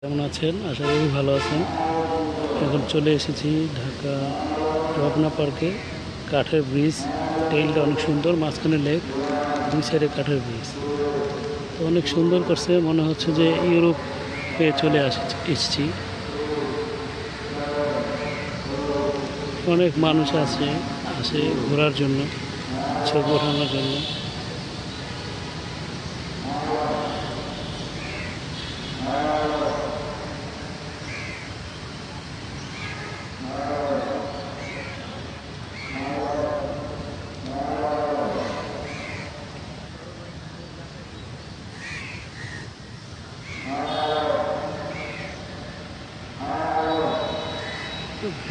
কেমন আছেন? আশা করি ভালো আছেন। এখন চলে এসেছি ঢাকা রমনা পার্কে। কাঠের ব্রিজ, টেইলটা অনেক সুন্দর, মাঝখানে লেক, দুই সাইডে কাঠের ব্রিজ। তো অনেক সুন্দর করছে, মনে হচ্ছে যে ইউরোপে চলে এসেছি। অনেক মানুষ আসে ঘোরার জন্য, ছবি ওঠানোর জন্য।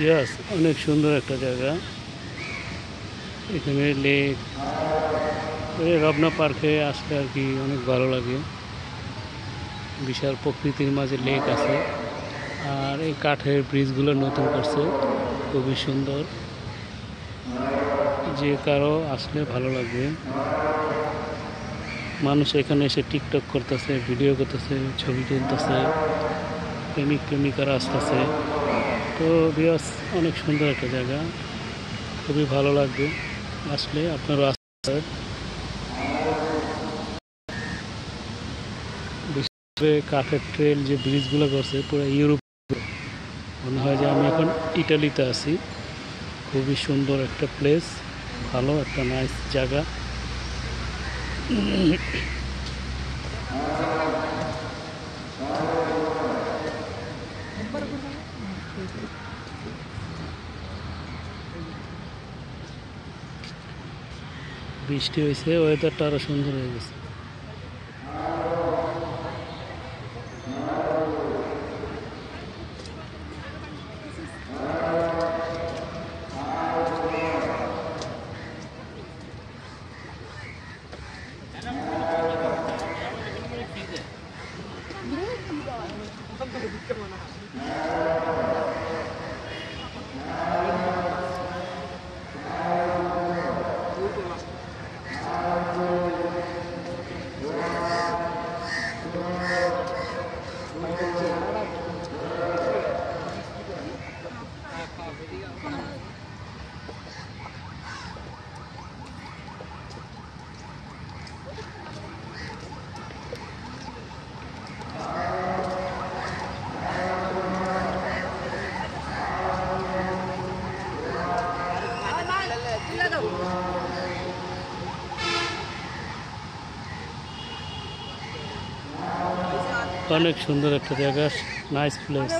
ইয়াস, অনেক সুন্দর একটা জায়গা। এখানে লেক, রমনা পার্কে আসলে আর কি অনেক ভালো লাগে। বিশাল প্রকৃতির মাঝে লেক আছে, আর এই কাঠের ব্রিজগুলো নতুন করছে, খুবই সুন্দর। যে কারো আসলে ভালো লাগবে। মানুষ এখানে এসে টিকটক করতেছে, ভিডিও করতেছে, ছবি তুলতেছে, প্রেমিক প্রেমিকারা আসতেছে। তো বিয়াস, অনেক সুন্দর একটা জায়গা, খুবই ভালো লাগবে আসলে। আপনারও আসতে, বিশেষ করে কাঠের ট্রেল যে ব্রিজগুলো করছে পুরো ইউরোপ, মনে হয় যে আমি এখন ইটালিতে আছি। খুবই সুন্দর একটা প্লেস, ভালো একটা নাইস জায়গা। বৃষ্টি হয়েছে, ওয়েদারটা আরো সুন্দর হয়ে গেছে। অনেক সুন্দর একটা জায়গা, নাইস প্লেস।